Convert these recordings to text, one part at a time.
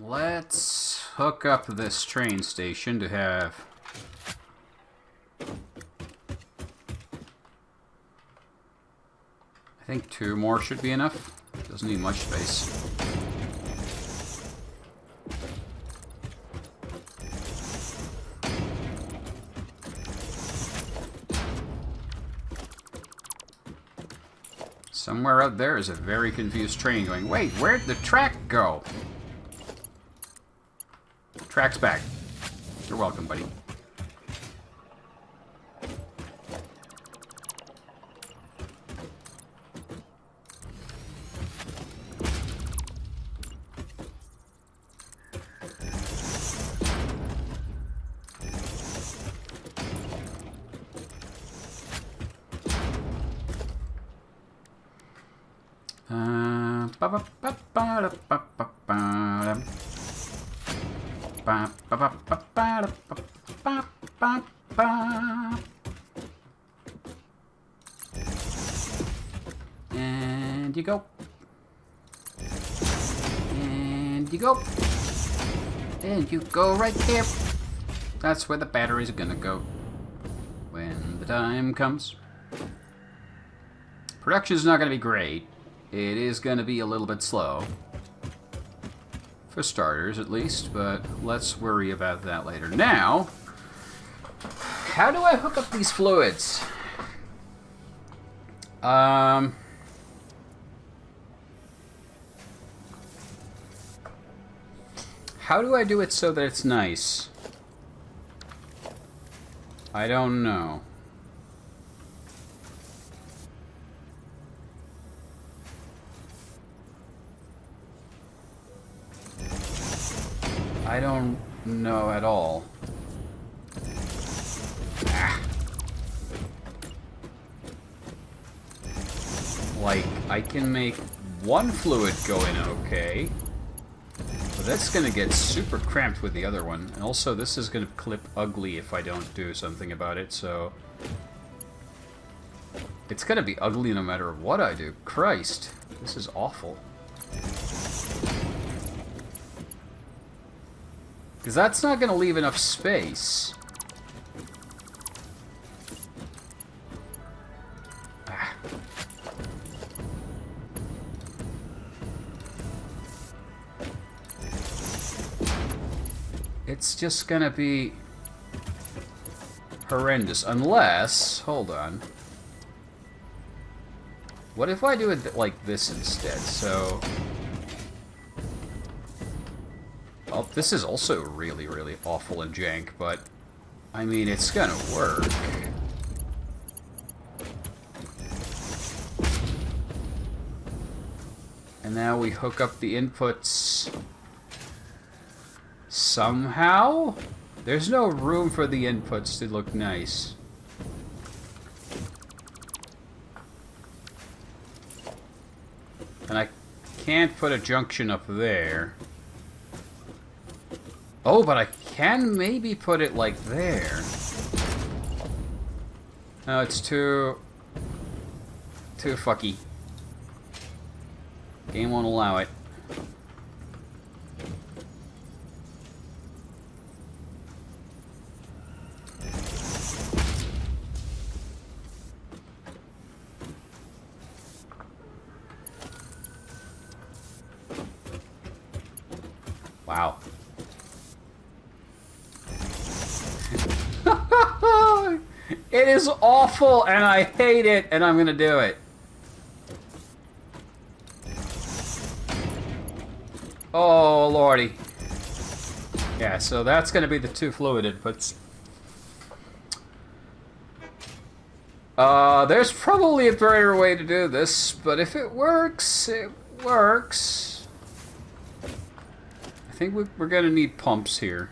Let's hook up this train station to have... I think 2 more should be enough. Doesn't need much space. Somewhere out there is a very confused train going, wait, where'd the track go? Track's back. You're welcome, buddy. And you go. And you go. And you go right there. That's where the batteries are gonna go when the time comes. Production's not gonna be great. It is gonna be a little bit slow. For starters, at least, but let's worry about that later. Now, how do I hook up these fluids? How do I do it so that it's nice? I don't know. I don't know at all. Ah. Like, I can make one fluid go in okay. But that's gonna get super cramped with the other one. And also, this is gonna clip ugly if I don't do something about it, so... It's gonna be ugly no matter what I do. Christ, this is awful. Because that's not going to leave enough space. Ah. It's just going to be horrendous. Unless... Hold on. What if I do it like this instead? So... Oh, this is also really, really awful and jank, but I mean, it's gonna work. And now we hook up the inputs somehow? There's no room for the inputs to look nice. And I can't put a junction up there. Oh, but I can maybe put it like there. No, it's too fucky. Game won't allow it. Wow. It is awful, and I hate it, and I'm gonna do it. Oh, lordy. Yeah, so that's gonna be the 2 fluid inputs. There's probably a better way to do this, but if it works, it works. I think we're gonna need pumps here.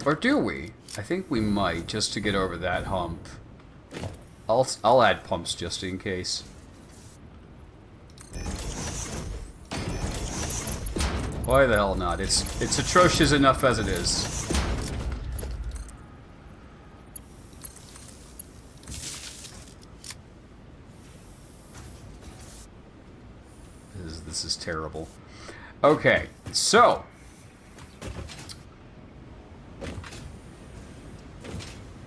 Or do we? I think we might, just to get over that hump. I'll add pumps just in case. Why the hell not? It's atrocious enough as it is. This is terrible. Okay, so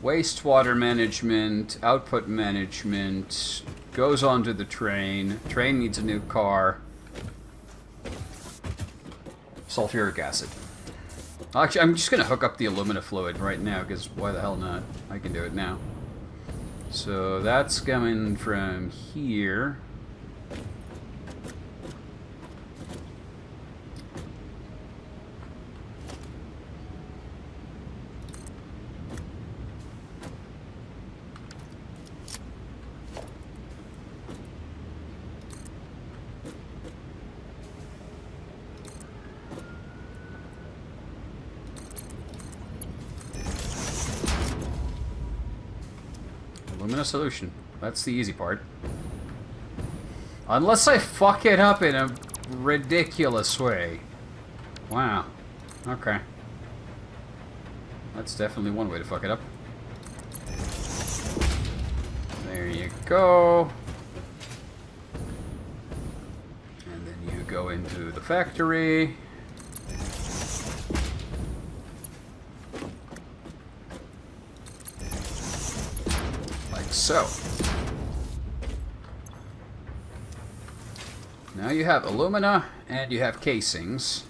wastewater management, output management, goes onto the train. Train needs a new car. Sulfuric acid. Actually, I'm just going to hook up the alumina fluid right now, because why the hell not? I can do it now. So that's coming from here. Alumina solution. That's the easy part. Unless I fuck it up in a ridiculous way. Wow. Okay. That's definitely one way to fuck it up. There you go. And then you go into the factory. So, now you have alumina and you have casings.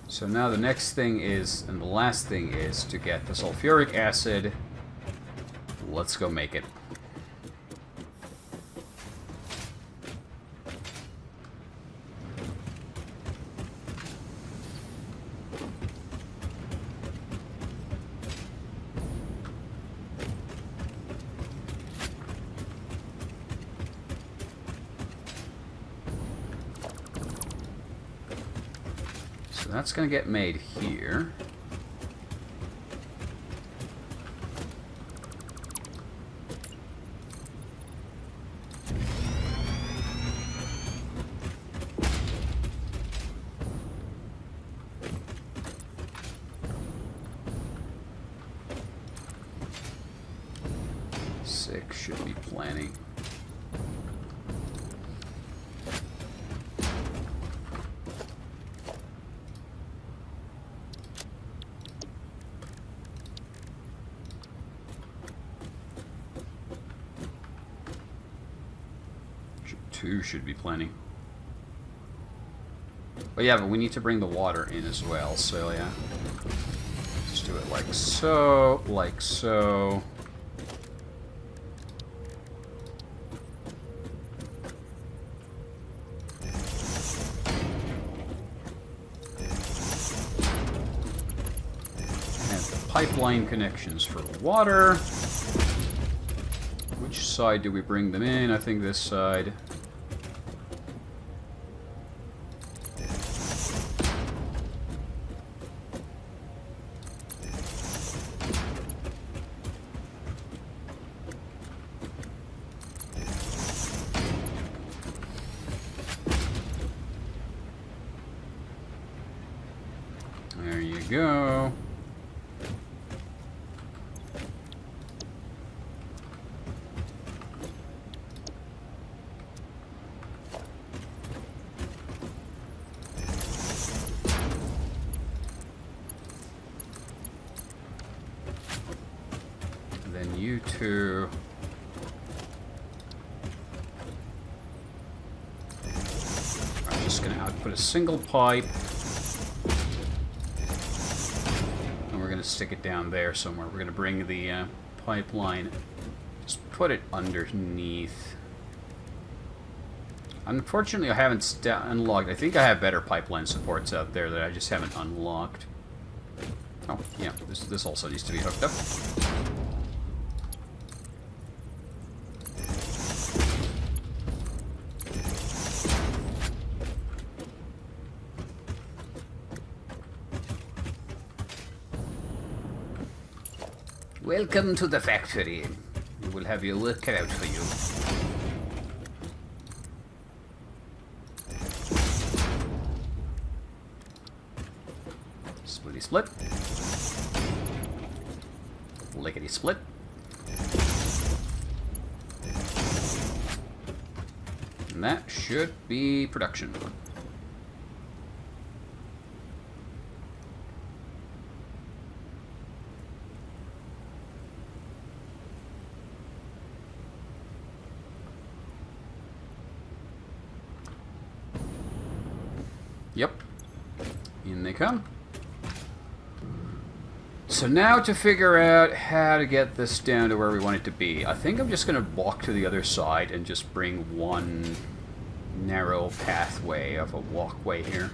So now the next thing is, and the last thing is, to get the sulfuric acid. Let's go make it. So that's going to get made here. Six should be plenty. Two should be plenty. But yeah, but we need to bring the water in as well, so yeah. Let's do it like so, like so. And pipeline connections for water. Which side do we bring them in? I think this side. There you go. Then you two. I'm just going to output a single pipe. And we're going to stick it down there somewhere. We're going to bring the pipeline, just put it underneath. Unfortunately, I haven't unlocked. I think I have better pipeline supports out there that I just haven't unlocked. Oh, yeah, this also needs to be hooked up. Welcome to the factory. We will have your work cut out for you. Splitty split. Lickety split. And that should be production. Yep. In they come. So now to figure out how to get this down to where we want it to be. I think I'm just going to walk to the other side and just bring one narrow pathway of a walkway here.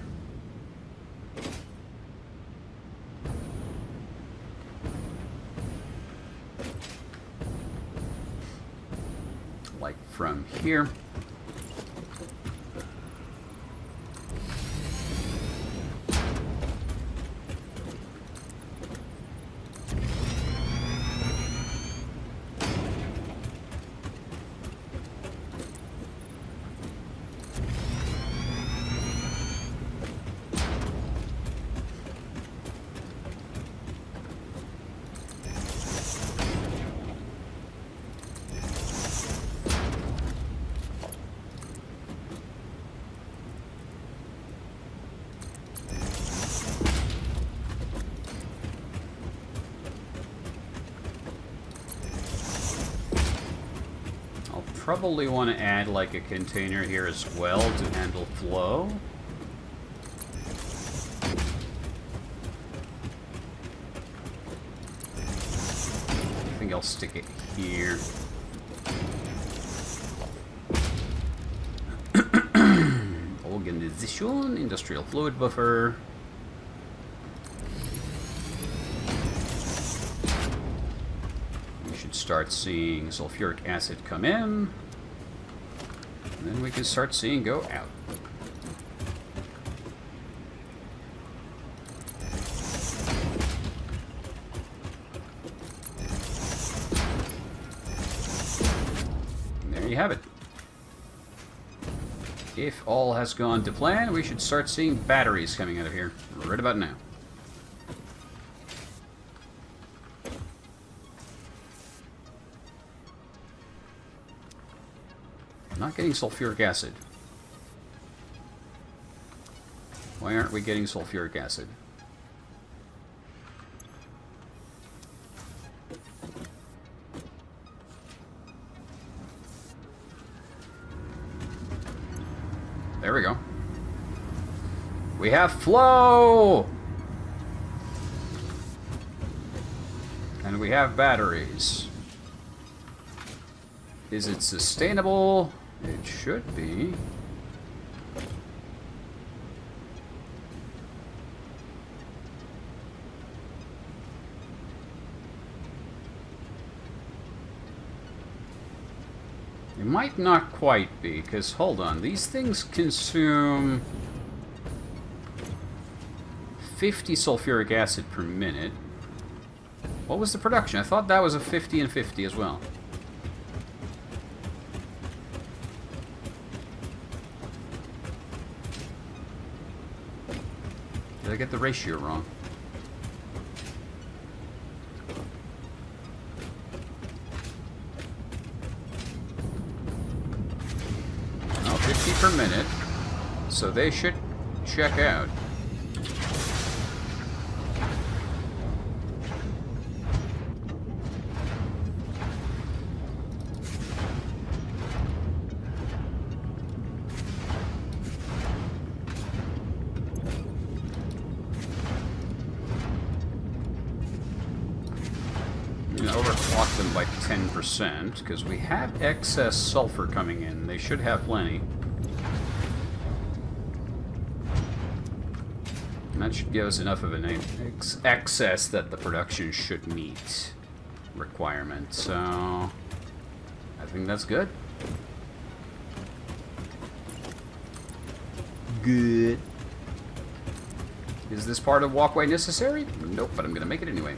Like from here. Probably want to add like a container here as well to handle flow. I think I'll stick it here. Organization, industrial fluid buffer. Start seeing sulfuric acid come in, and then we can start seeing go out. And there you have it. If all has gone to plan, we should start seeing batteries coming out of here right about now. Not getting sulfuric acid. Why aren't we getting sulfuric acid? There we go. We have flow! And we have batteries. Is it sustainable? It should be. It might not quite be, because hold on, these things consume 50 sulfuric acid per minute. What was the production? I thought that was a 50 and 50 as well. Did I get the ratio wrong? Oh, 50 per minute. So they should check out. Overclock them by 10%, because we have excess sulfur coming in. They should have plenty. And that should give us enough of an excess that the production should meet requirement. So, I think that's good. Good. Is this part of walkway necessary? Nope, but I'm going to make it anyway.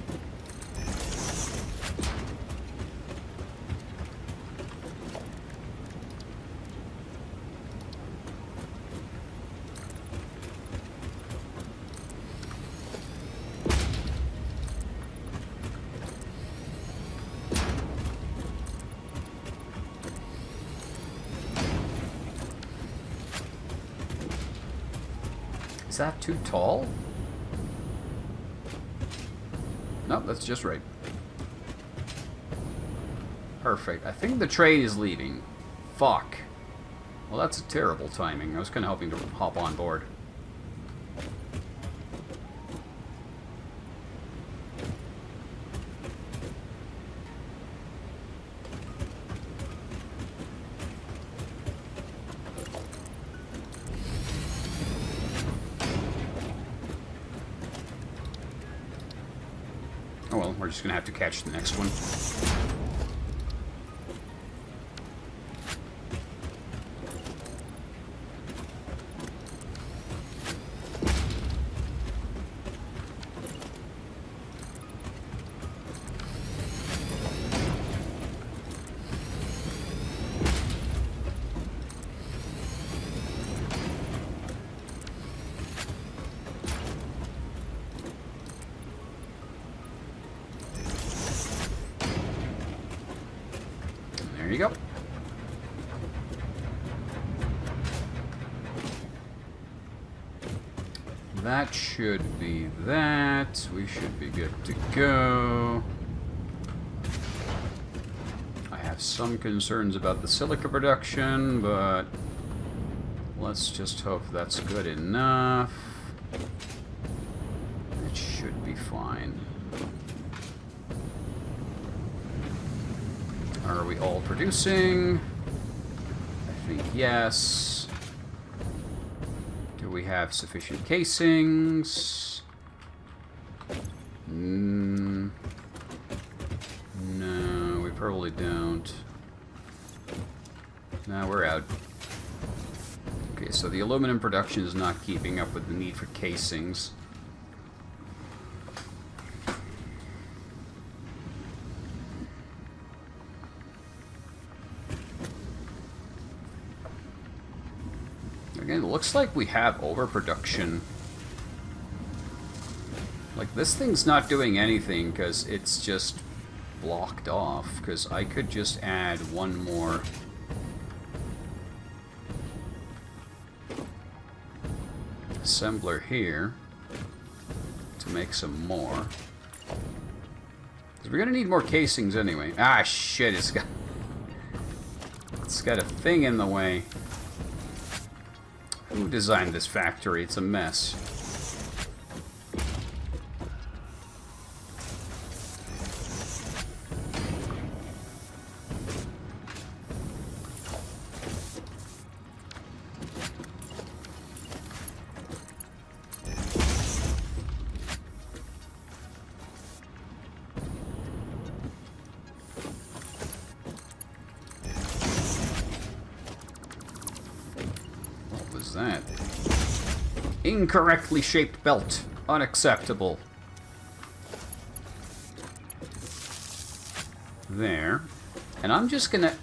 Is that too tall? No, that's just right. Perfect. I think the train is leaving. Fuck. Well, that's a terrible timing. I was kind of hoping to hop on board. Oh well, we're just gonna have to catch the next one. There you go. That should be that. We should be good to go. I have some concerns about the silica production, but let's just hope that's good enough. It should be fine. Are we all producing? I think yes. Do we have sufficient casings? No, we probably don't. No, we're out. Okay, so the aluminum production is not keeping up with the need for casings. Again, it looks like we have overproduction. Like, this thing's not doing anything because it's just blocked off. Because I could just add one more assembler here to make some more. Because we're going to need more casings anyway. Ah, shit, it's got a thing in the way. Who designed this factory? It's a mess. That incorrectly shaped belt, unacceptable. There, and I'm just gonna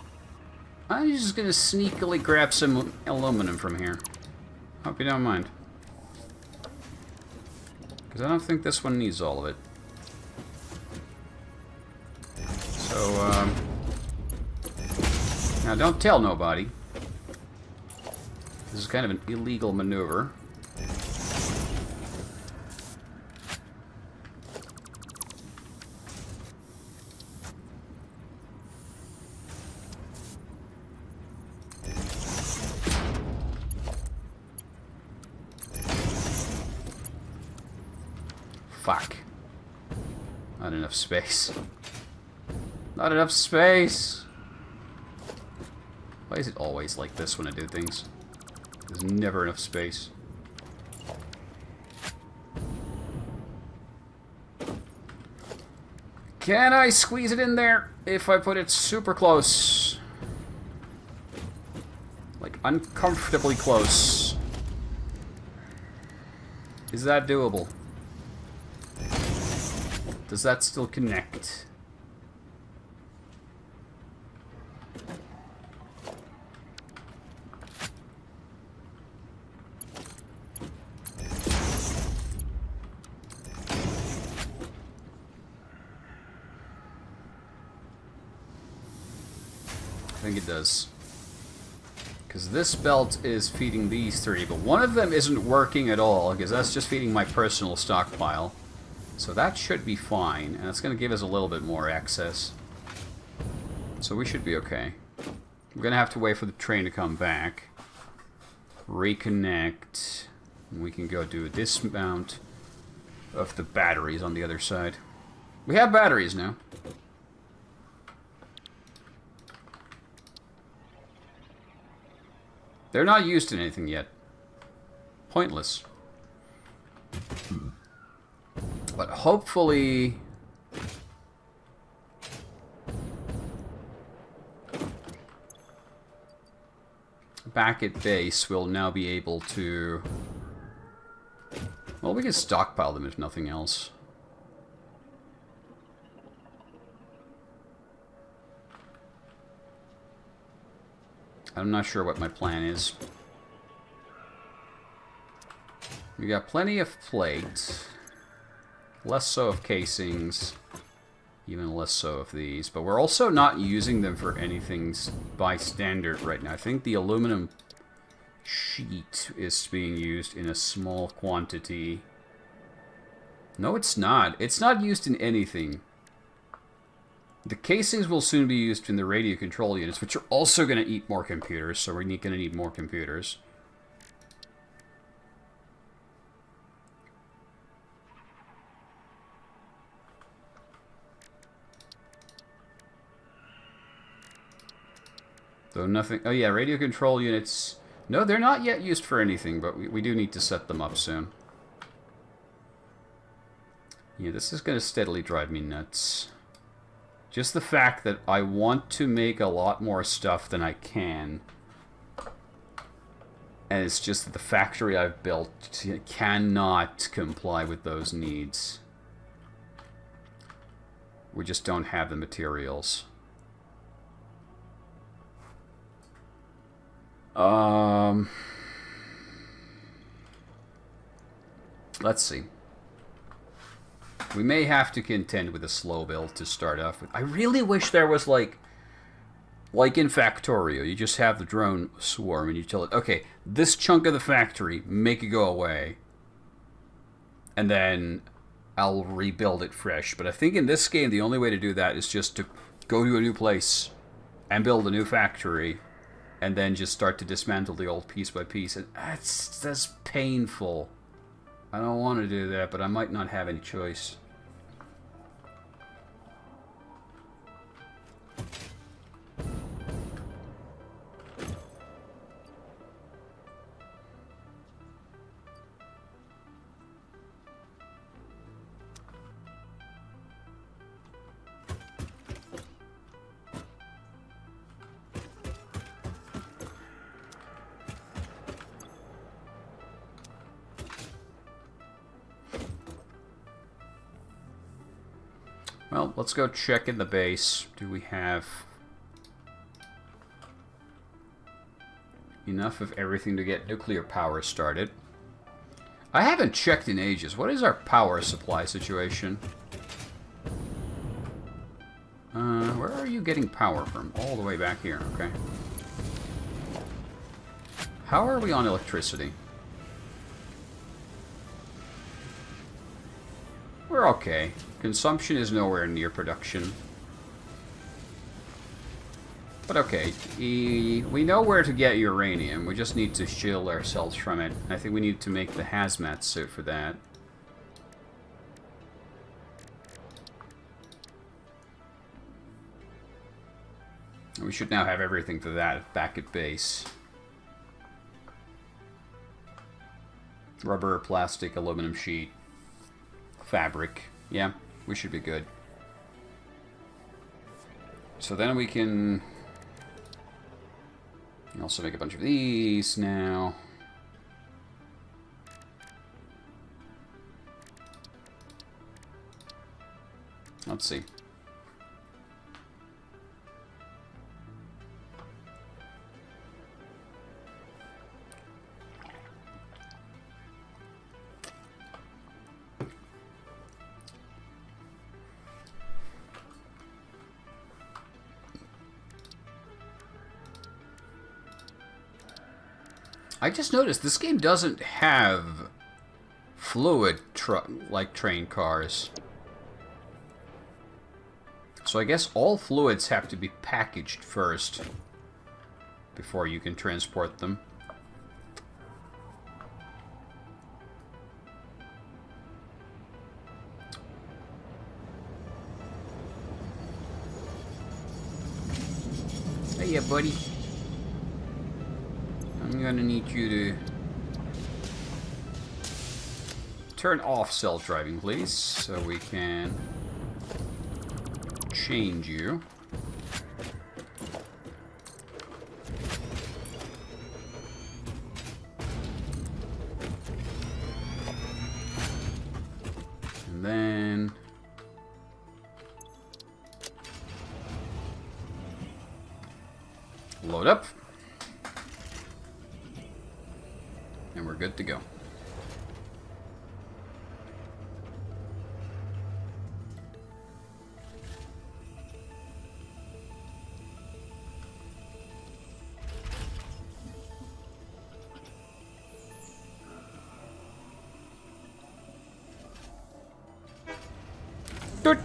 sneakily grab some aluminum from here. Hope you don't mind, because I don't think this one needs all of it. So now don't tell nobody. This is kind of an illegal maneuver. Fuck. Not enough space. Not enough space! Why is it always like this when I do things? There's never enough space. Can I squeeze it in there if I put it super close? Like, uncomfortably close. Is that doable? Does that still connect? I think it does. Because this belt is feeding these three, but one of them isn't working at all, because that's just feeding my personal stockpile. So that should be fine, and it's going to give us a little bit more access. So we should be okay. We're going to have to wait for the train to come back. Reconnect. And we can go do a dismount of the batteries on the other side. We have batteries now. They're not used in anything yet. Pointless. But hopefully... back at base, we'll now be able to... well, we can stockpile them if nothing else. I'm not sure what my plan is. We got plenty of plate. Less so of casings. Even less so of these. But we're also not using them for anything by standard right now. I think the aluminum sheet is being used in a small quantity. No, it's not. It's not used in anything. The casings will soon be used in the radio control units, which are also going to eat more computers, so we're going to need more computers. Though nothing... oh yeah, radio control units... no, they're not yet used for anything, but we do need to set them up soon. Yeah, this is going to steadily drive me nuts. Just the fact that I want to make a lot more stuff than I can. And it's just that the factory I've built cannot comply with those needs. We just don't have the materials. Let's see. We may have to contend with a slow build to start off with. I really wish there was like in Factorio, you just have the drone swarm and you tell it, okay, this chunk of the factory, make it go away. And then I'll rebuild it fresh. But I think in this game, the only way to do that is just to go to a new place and build a new factory. And then just start to dismantle the old piece by piece. And that's painful. I don't want to do that, but I might not have any choice. Well, let's go check in the base. Do we have enough of everything to get nuclear power started? I haven't checked in ages. What is our power supply situation? Where are you getting power from? All the way back here, okay. How are we on electricity? We're okay. Consumption is nowhere near production. But okay, we know where to get uranium. We just need to shield ourselves from it. I think we need to make the hazmat suit for that. We should now have everything for that back at base. Rubber, plastic, aluminum sheet, fabric. Yeah, we should be good. So then we can also make a bunch of these now. Let's see. I just noticed this game doesn't have fluid like train cars. So I guess all fluids have to be packaged first before you can transport them. Hey, yeah, buddy. I'm gonna need you to turn off self-driving, please, so we can change you. And then load up. And we're good to go. Doot.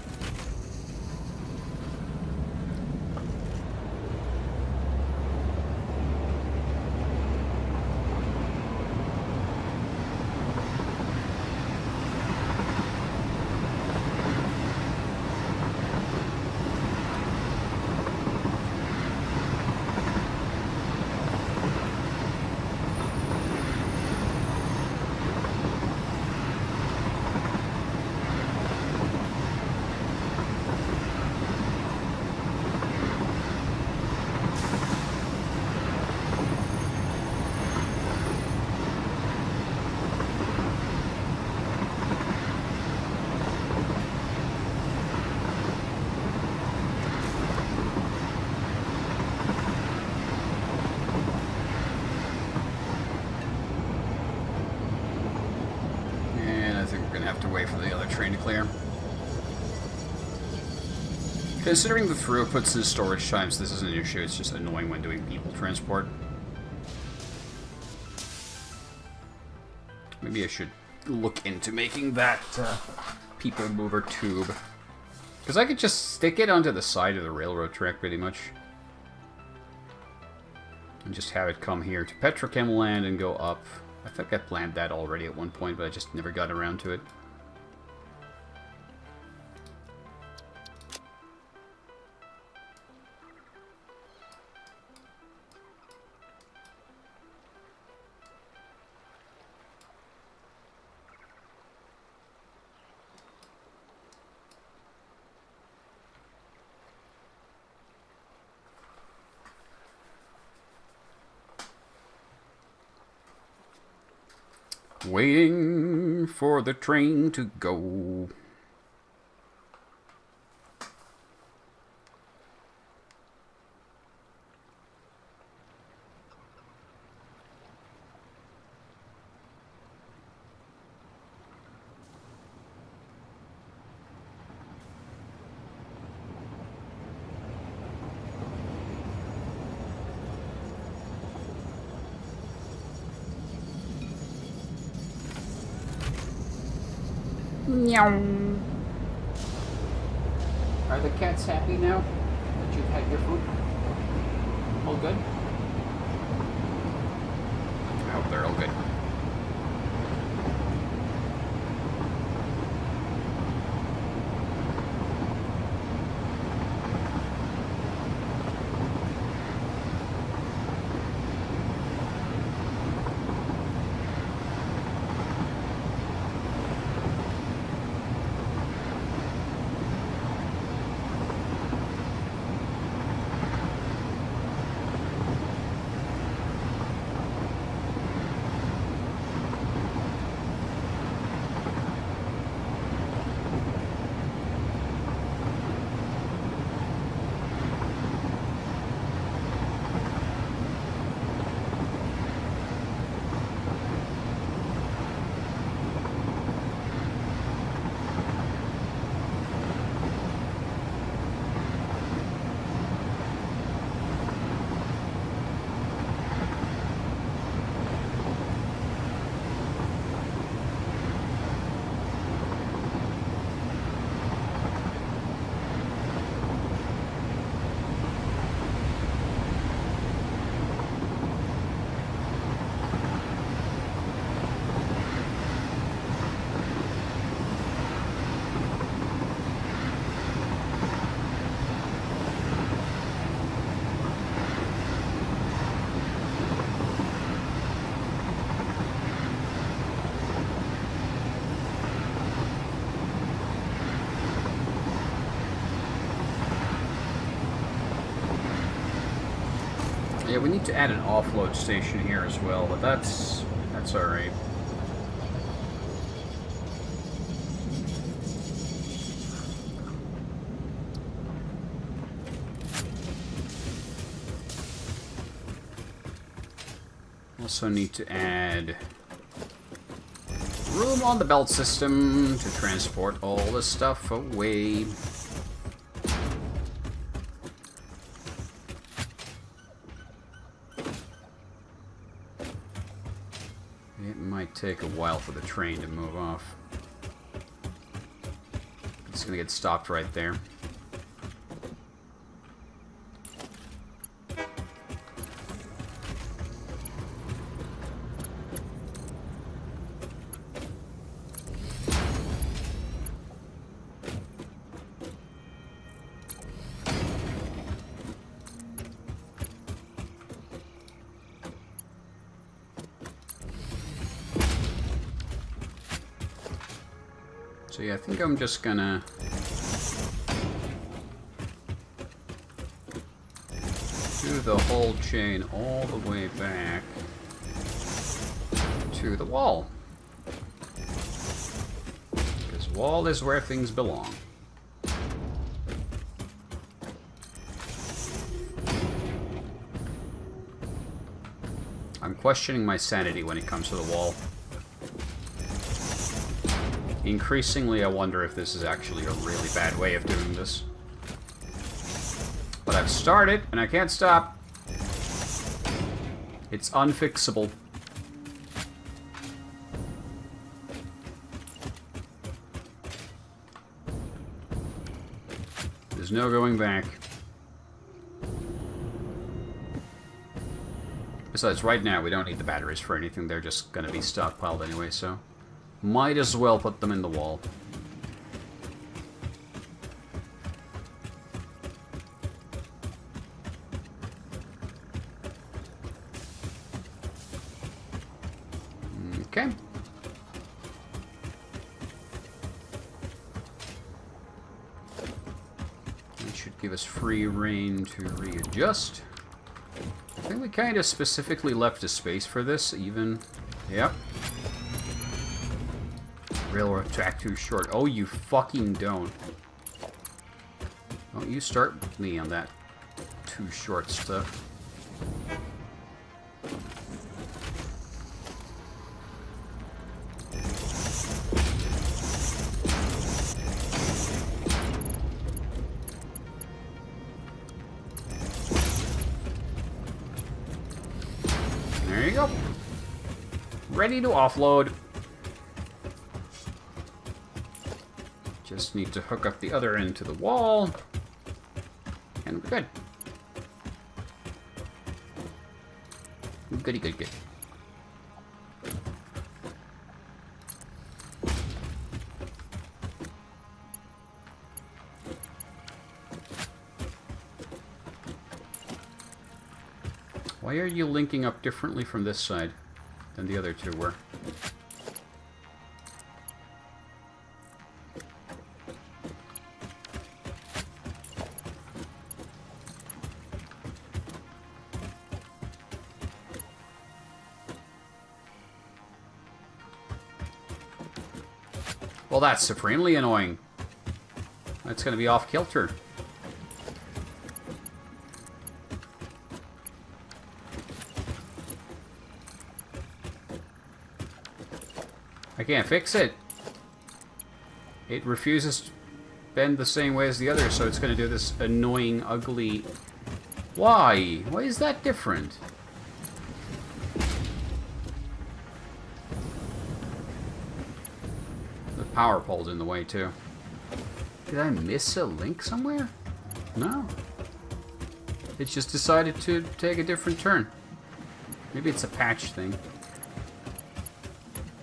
Have to wait for the other train to clear. Considering the throughputs and storage times, this is an issue. It's just annoying when doing people transport. Maybe I should look into making that people mover tube. Because I could just stick it onto the side of the railroad track pretty much. And just have it come here to Petrochem land and go up. I think I planned that already at one point, but I just never got around to it. Waiting for the train to go. Meow. Are the cats happy now that you've had your food? All good? I hope they're all good. Yeah, we need to add an offload station here as well, but that's alright. Also need to add room on the belt system to transport all the stuff away. It might take a while for the train to move off. It's gonna get stopped right there. So yeah, I think I'm just gonna do the whole chain all the way back to the wall. Because wall is where things belong. I'm questioning my sanity when it comes to the wall. Increasingly, I wonder if this is actually a really bad way of doing this. But I've started, and I can't stop. It's unfixable. There's no going back. Besides, right now, we don't need the batteries for anything. They're just going to be stockpiled anyway, so... might as well put them in the wall. Okay. That should give us free rein to readjust. I think we kind of specifically left a space for this, even... Yep. Railroad track too short. Oh, you fucking don't. Don't you start me on that too short stuff. There you go. Ready to offload. Just need to hook up the other end to the wall, and we're good. Goody, good, good. Why are you linking up differently from this side than the other two were? Well, that's supremely annoying. That's going to be off kilter. I can't fix it. It refuses to bend the same way as the other, so it's going to do this annoying, ugly... Why? Why is that different? Power pole's in the way, too. Did I miss a link somewhere? No. It just decided to take a different turn. Maybe it's a patch thing.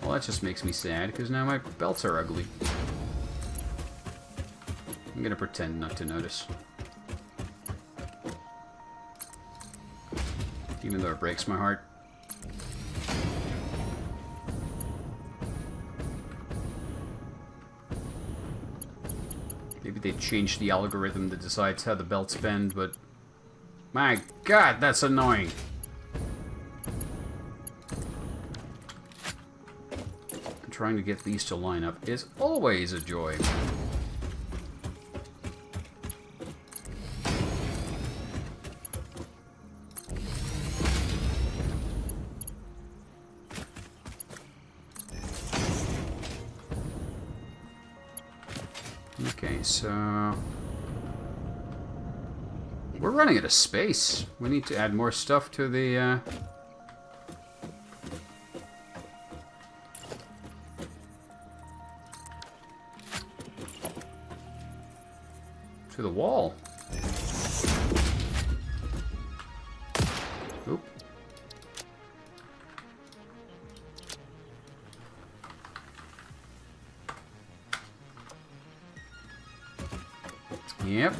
Well, that just makes me sad, because now my belts are ugly. I'm gonna pretend not to notice. Even though it breaks my heart. Maybe they changed the algorithm that decides how the belts bend, but My God, that's annoying. Trying to get these to line up is always a joy. Okay, so we're running out of space. We need to add more stuff to the wall. Oop. Yep.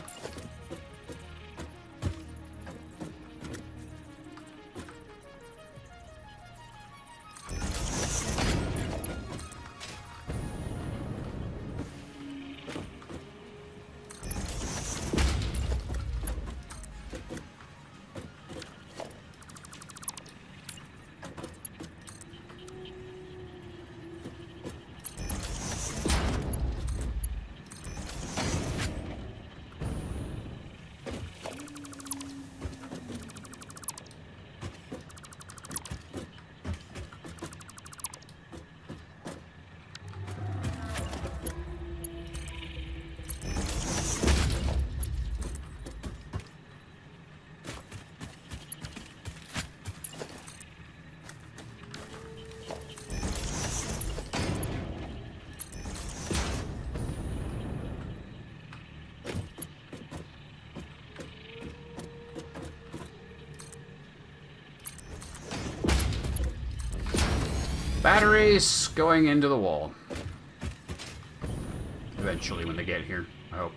Batteries going into the wall. Eventually, when they get here, I hope.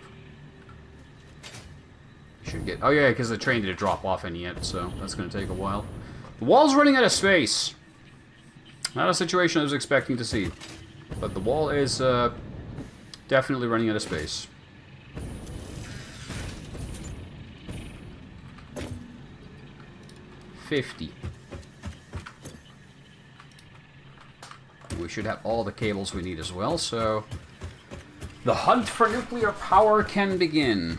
Should get... Oh yeah, because the train didn't drop off any yet, so that's going to take a while. The wall's running out of space. Not a situation I was expecting to see. But the wall is definitely running out of space. $50. We should have all the cables we need as well, so the hunt for nuclear power can begin.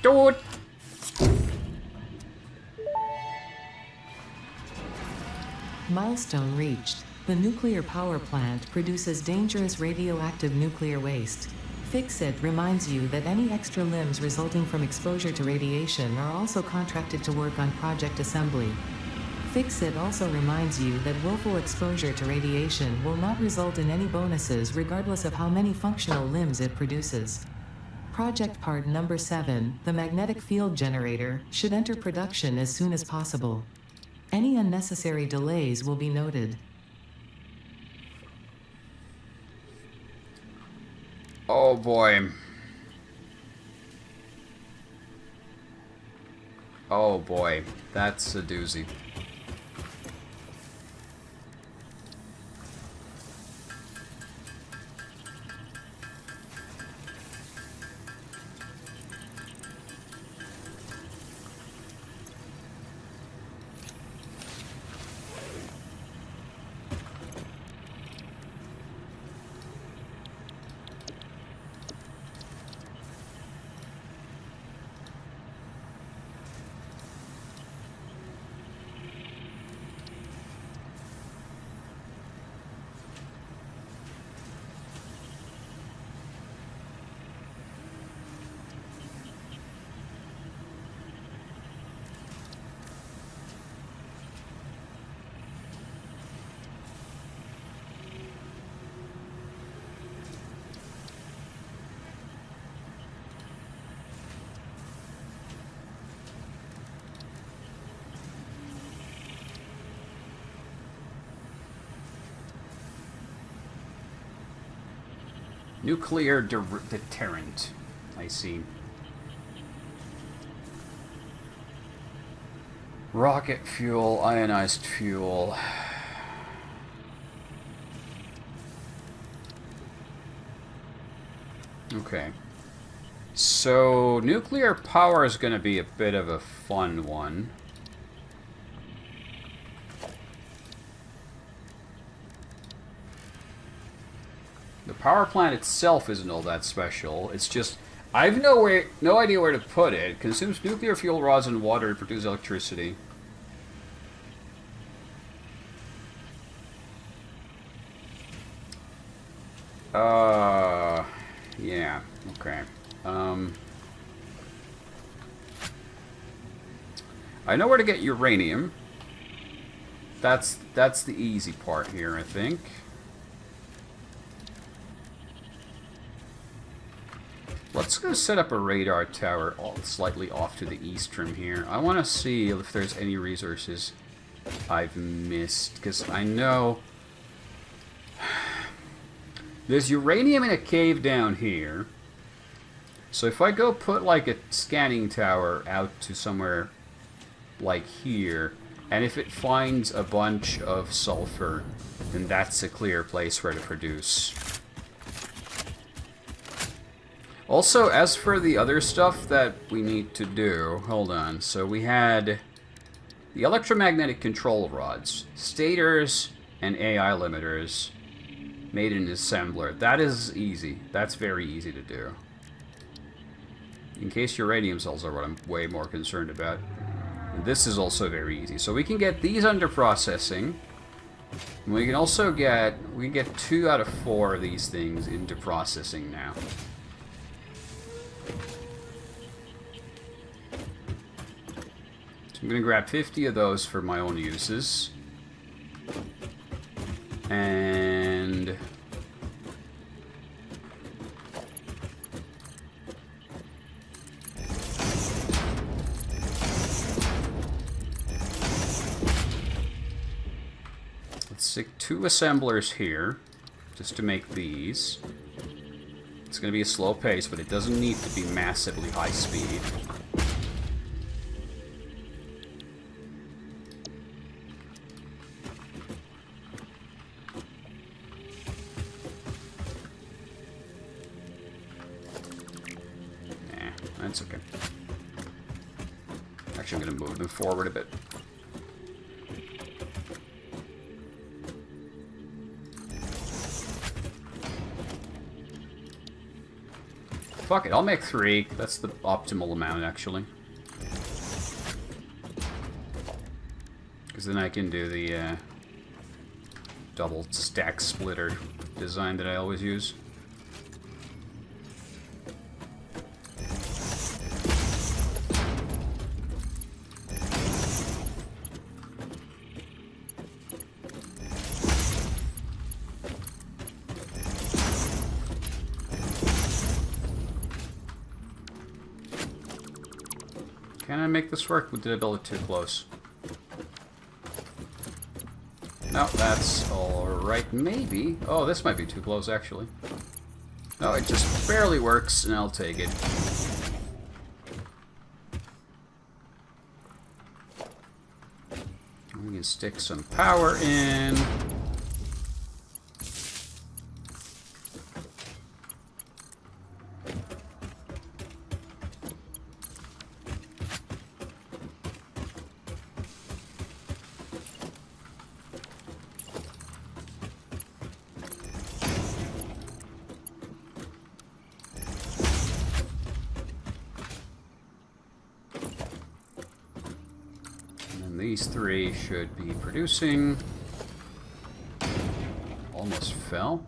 Do it! Milestone reached. The nuclear power plant produces dangerous radioactive nuclear waste. Fix-It reminds you that any extra limbs resulting from exposure to radiation are also contracted to work on project assembly. Fix-It also reminds you that willful exposure to radiation will not result in any bonuses regardless of how many functional limbs it produces. Project part number 7, the magnetic field generator, should enter production as soon as possible. Any unnecessary delays will be noted. Oh boy. Oh boy. That's a doozy. Nuclear deterrent. I see. Rocket fuel, ionized fuel. Okay. So, nuclear power is going to be a bit of a fun one. The power plant itself isn't all that special. It's just, I've no idea where to put it. It consumes nuclear fuel rods and water to produce electricity. Yeah, okay. I know where to get uranium. That's the easy part here, I think. Let's go set up a radar tower slightly off to the east from here. I want to see if there's any resources I've missed, because I know there's uranium in a cave down here. So if I go put like a scanning tower out to somewhere like here, and if it finds a bunch of sulfur, then that's a clear place where to produce. Also, as for the other stuff that we need to do, hold on. So we had the electromagnetic control rods, stators, and AI limiters made in assembler. That is easy. That's very easy to do. In case uranium cells are what I'm way more concerned about. And this is also very easy. So we can get these under processing. And we can also get 2 out of 4 of these things into processing now. So I'm going to grab 50 of those for my own uses. And let's stick 2 assemblers here just to make these. It's going to be a slow pace, but it doesn't need to be massively high speed. That's okay. Actually, I'm going to move them forward a bit. Fuck it, I'll make 3. That's the optimal amount, actually. Because then I can do the double stack splitter design that I always use. Can I make this work? Did I build it too close? No, that's alright, maybe. Oh, this might be too close, actually. No, it just barely works, and I'll take it. We can stick some power in. These 3 should be producing. Almost fell.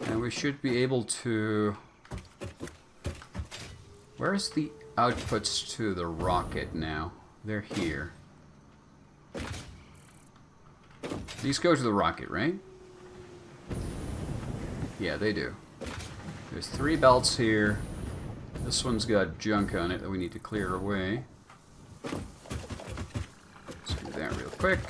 And we should be able to... Where's the outputs to the rocket now? They're here. These go to the rocket, right? Yeah, they do. There's 3 belts here. This one's got junk on it that we need to clear away. That real quick.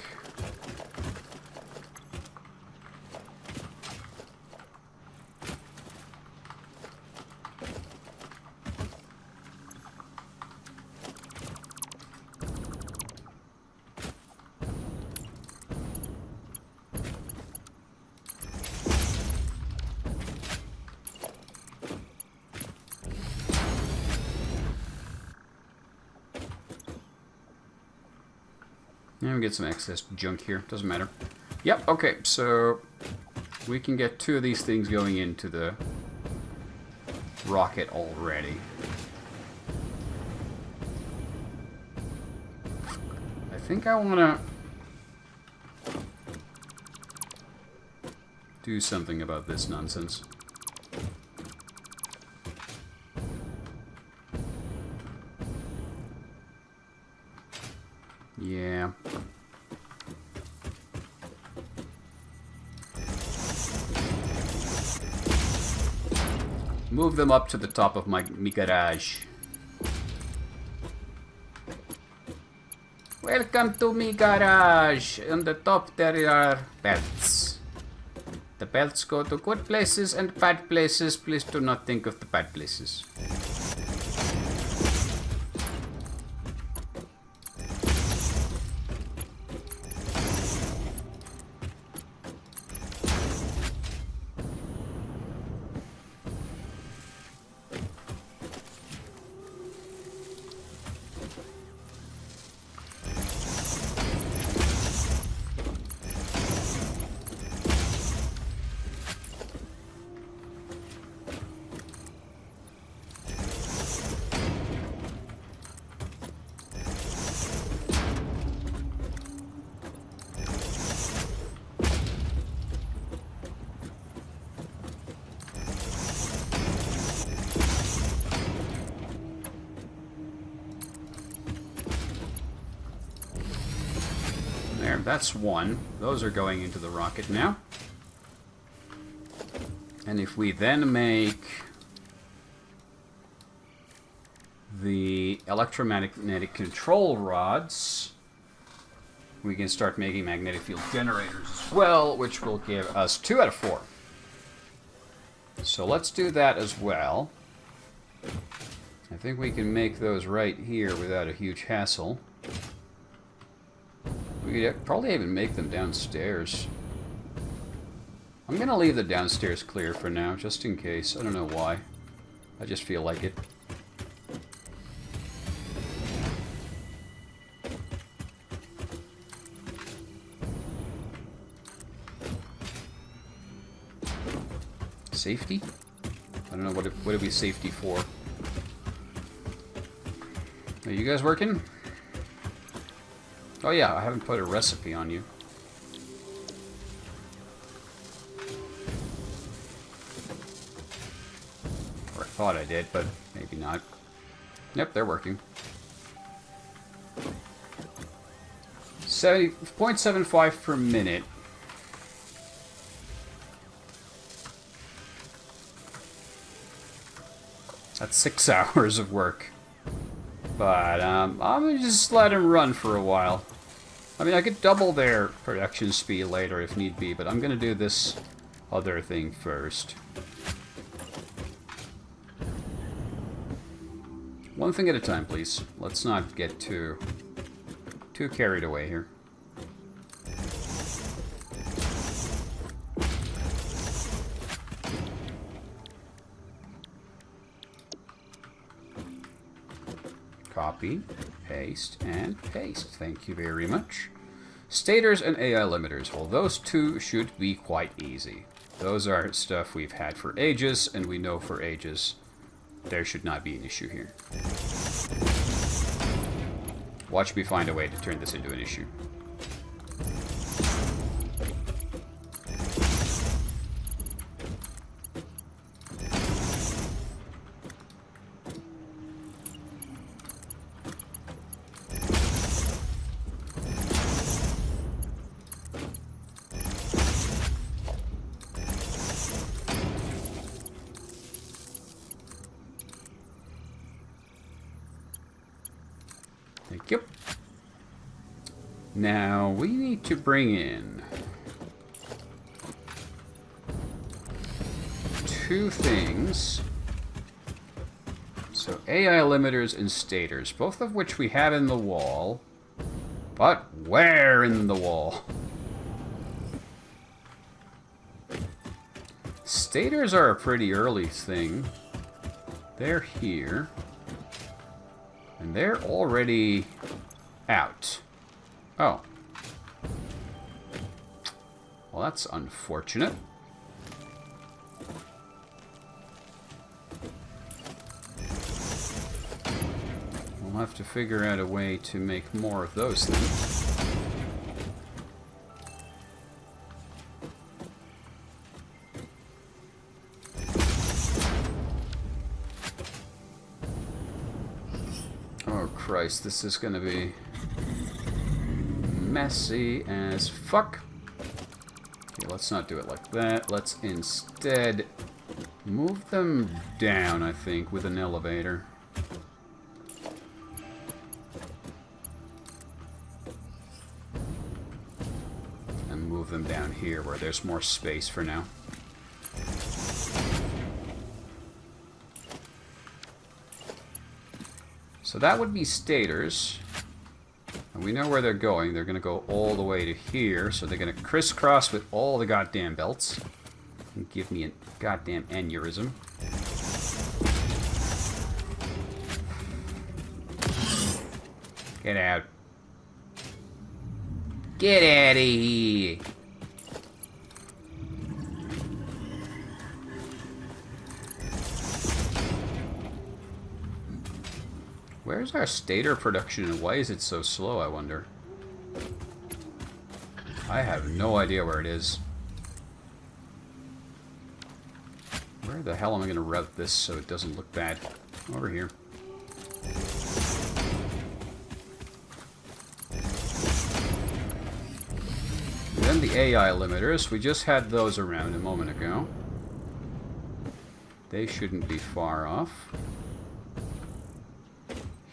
And we get some excess junk here. Doesn't matter. Yep, okay, so we can get 2 of these things going into the rocket already. I think I want to do something about this nonsense. Yeah. Move them up to the top of my garage. Welcome to me garage. On the top there are belts. The belts go to good places and bad places. Please do not think of the bad places. There, that's 1. Those are going into the rocket now. And if we then make the electromagnetic control rods, we can start making magnetic field generators as well, which will give us 2 out of 4. So let's do that as well. I think we can make those right here without a huge hassle. We could probably even make them downstairs. I'm going to leave the downstairs clear for now, just in case. I don't know why. I just feel like it. Safety? I don't know, what are we safety for? Are you guys working? Oh yeah, I haven't put a recipe on you. Or I thought I did, but maybe not. Yep, they're working. 0.75 per minute. That's 6 hours of work. But I'm gonna just let them run for a while. I mean, I could double their production speed later if need be, but I'm gonna do this other thing first. One thing at a time, please. Let's not get too carried away here. Copy, paste, and paste. Thank you very much. Stators and AI limiters. Well, those 2 should be quite easy. Those are stuff we've had for ages, and we know for ages there should not be an issue here. Watch me find a way to turn this into an issue. Thank you. Now, we need to bring in 2 things. So, AI limiters and stators, both of which we have in the wall. But where in the wall? Stators are a pretty early thing. They're here. And they're already out. Oh, Well, that's unfortunate. We'll have to figure out a way to make more of those things. Oh Christ, this is gonna be messy as fuck. Okay, let's not do it like that. Let's instead move them down, I think, with an elevator. And move them down here where there's more space for now. So that would be stators. And we know where they're going. They're going to go all the way to here. So they're going to crisscross with all the goddamn belts. And give me a goddamn aneurysm. Get out. Get out of here. Where's our stator production and why is it so slow, I wonder? I have no idea where it is. Where the hell am I going to route this so it doesn't look bad? Over here. And then the AI limiters. We just had those around a moment ago. They shouldn't be far off.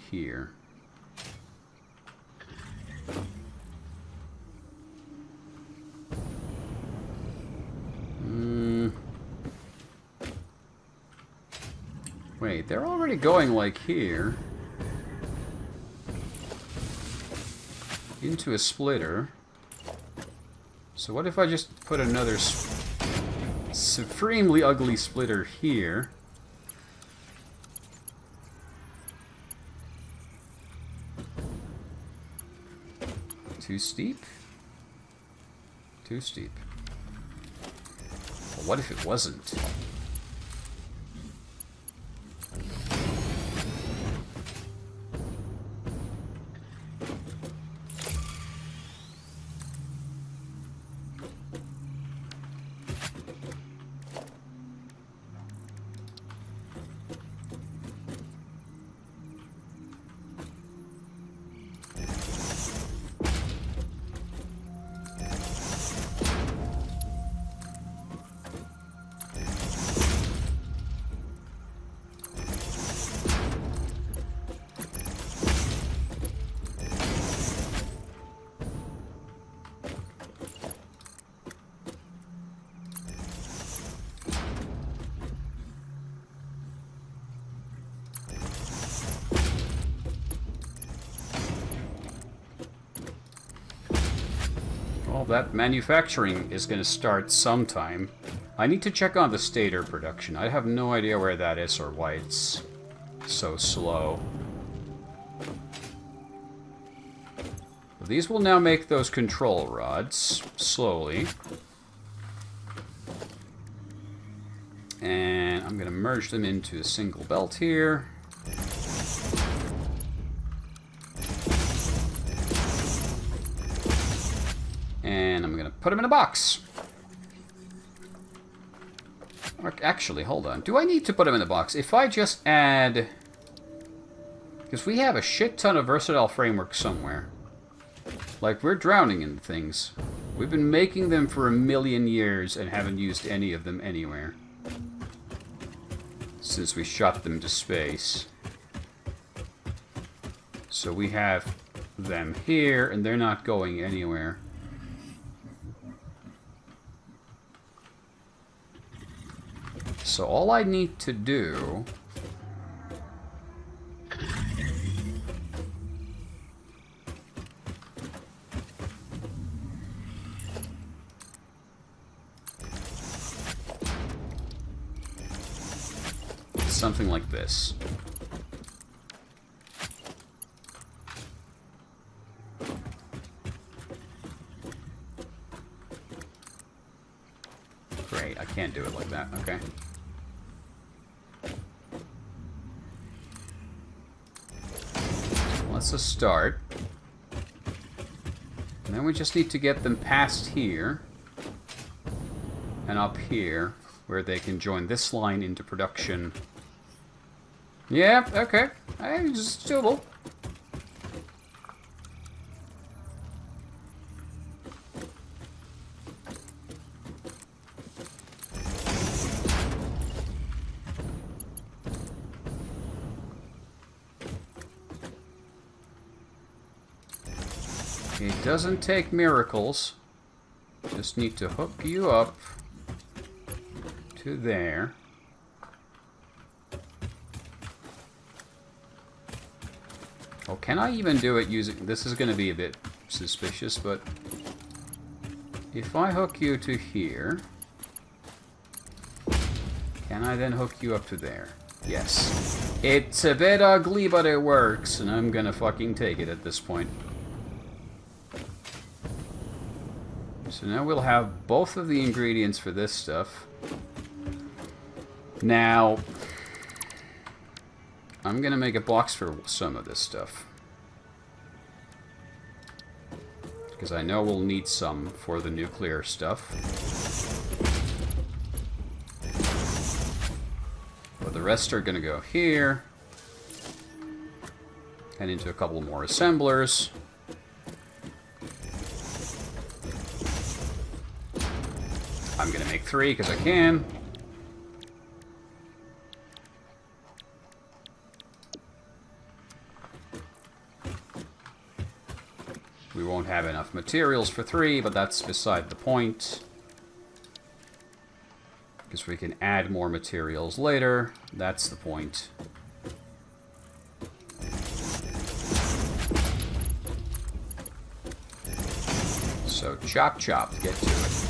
Here. Wait, they're already going like here. Into a splitter. So what if I just put another supremely ugly splitter here? Too steep? Too steep. Well, what if it wasn't? Well, that manufacturing is going to start sometime. I need to check on the stator production. I have no idea where that is or why it's so slow. These will now make those control rods, slowly. And I'm going to merge them into a single belt here. And I'm going to put them in a box. Actually, hold on. Do I need to put them in a box? If I just add... Because we have a shit ton of versatile frameworks somewhere. Like, we're drowning in things. We've been making them for 1,000,000 years and haven't used any of them anywhere. Since we shot them to space. So we have them here, and they're not going anywhere. So all I need to do... something like this. do it like that. Okay. Let's just start. And then we just need to get them past here and up here where they can join this line into production. Yeah, okay. It's doable. It doesn't take miracles. Just need to hook you up to there. Oh, can I even do it using... This is going to be a bit suspicious, but... If I hook you to here... Can I then hook you up to there? Yes. It's a bit ugly, but it works, and I'm gonna fucking take it at this point. So now we'll have both of the ingredients for this stuff. Now, I'm gonna make a box for some of this stuff. Because I know we'll need some for the nuclear stuff. But the rest are gonna go here. And into a couple more assemblers. I'm gonna make 3 because I can. We won't have enough materials for 3, but that's beside the point. Because we can add more materials later. That's the point. So chop chop, get to it.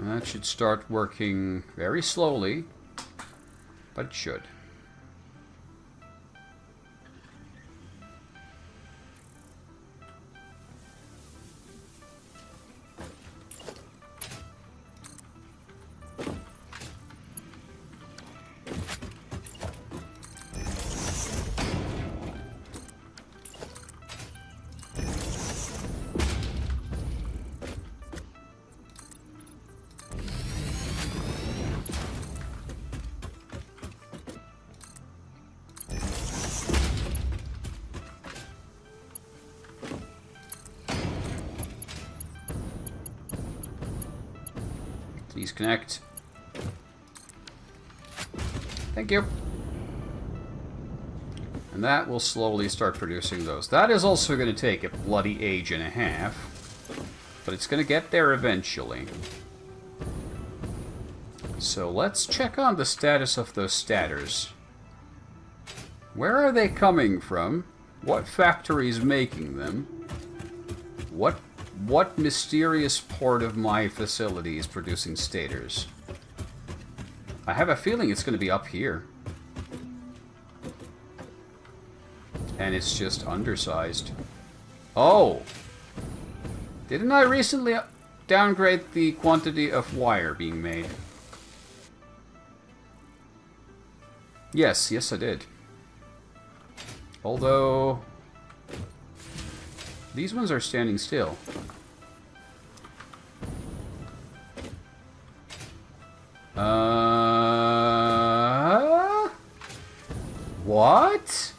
That should start working very slowly, but it should. Please connect. Thank you. And that will slowly start producing those. That is also going to take a bloody age and a half. But it's going to get there eventually. So let's check on the status of those statters. Where are they coming from? What factory is making them? What mysterious port of my facility is producing stators? I have a feeling it's going to be up here. And it's just undersized. Oh! Didn't I recently downgrade the quantity of wire being made? Yes, I did. Although... these ones are standing still. What?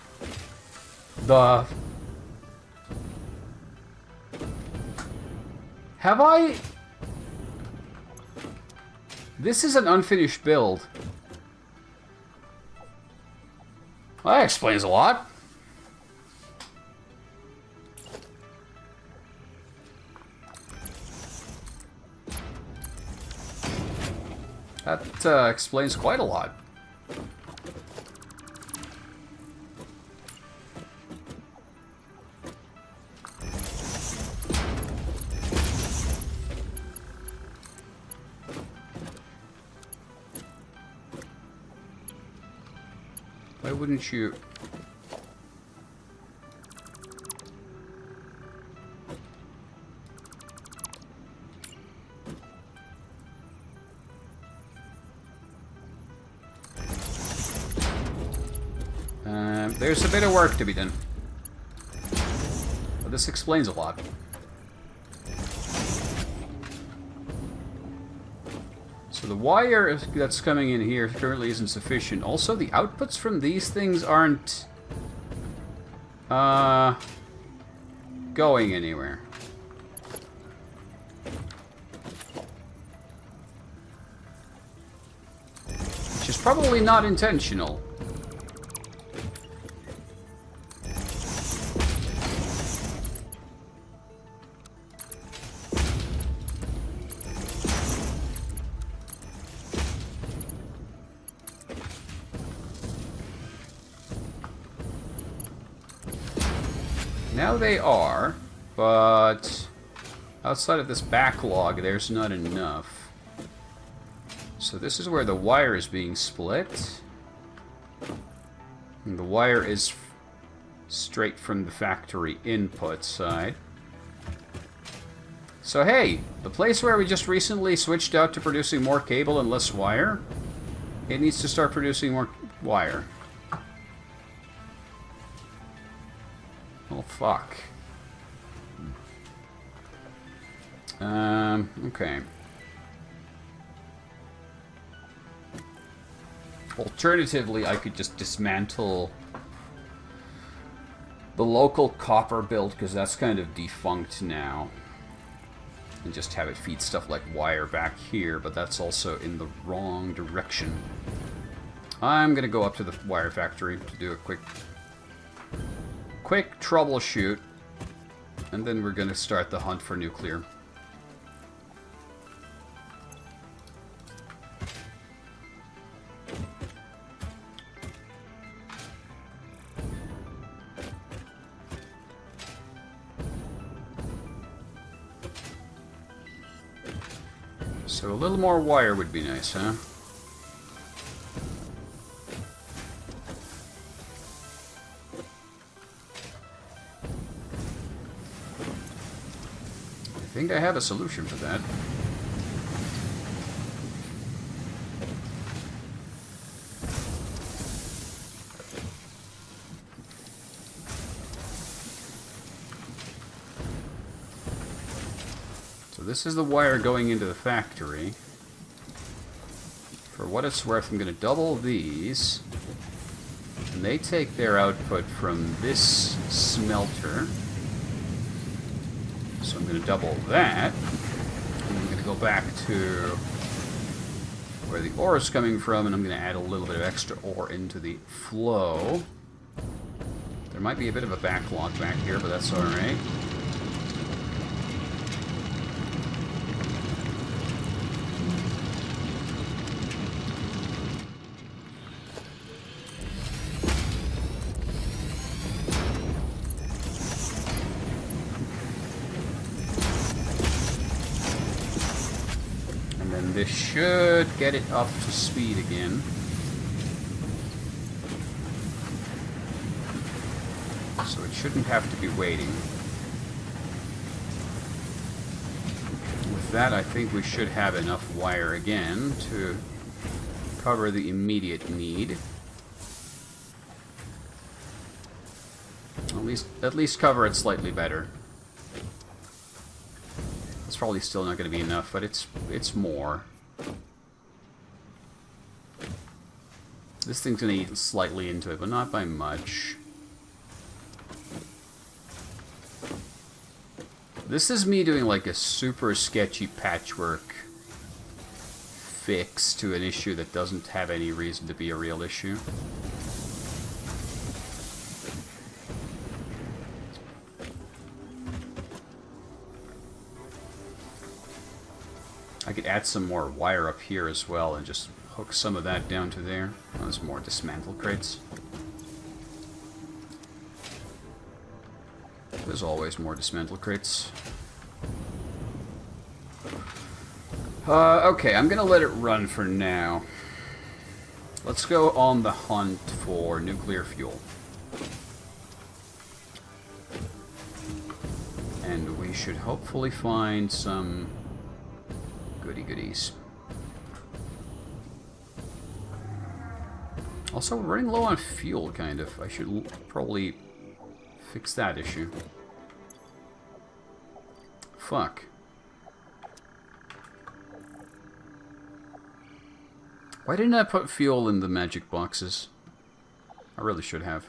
Have I... This is an unfinished build. Well, that explains a lot. That explains quite a lot. Why wouldn't you... There's a bit of work to be done. But this explains a lot. So the wire that's coming in here currently isn't sufficient. Also, the outputs from these things aren't going anywhere. Which is probably not intentional. Now they are, but outside of this backlog, there's not enough. So this is where the wire is being split. And the wire is straight from the factory input side. So hey, the place where we just recently switched out to producing more cable and less wire, it needs to start producing more wire. Oh, fuck. Okay. Alternatively, I could just dismantle the local copper build, because that's kind of defunct now. And just have it feed stuff like wire back here, but that's also in the wrong direction. I'm gonna go up to the wire factory to do a quick troubleshoot, and then we're gonna start the hunt for nuclear. So a little more wire would be nice, huh? I think I have a solution for that. So this is the wire going into the factory. For what it's worth, I'm going to double these. And they take their output from this smelter. So I'm going to double that. And I'm going to go back to where the ore is coming from, and I'm going to add a little bit of extra ore into the flow. There might be a bit of a backlog back here, but that's alright. This should get it up to speed again. So it shouldn't have to be waiting. With that, I think we should have enough wire again to cover the immediate need. At least cover it slightly better. It's probably still not going to be enough, but it's more. This thing's going to eat slightly into it, but not by much. This is me doing like a super sketchy patchwork fix to an issue that doesn't have any reason to be a real issue. I could add some more wire up here as well and just hook some of that down to there. Oh, there's more dismantle crates. There's always more dismantle crates. Okay, I'm gonna let it run for now. Let's go on the hunt for nuclear fuel. And we should hopefully find some goodies. Also, we're running low on fuel, kind of. I should probably fix that issue. Fuck. Why didn't I put fuel in the magic boxes? I really should have.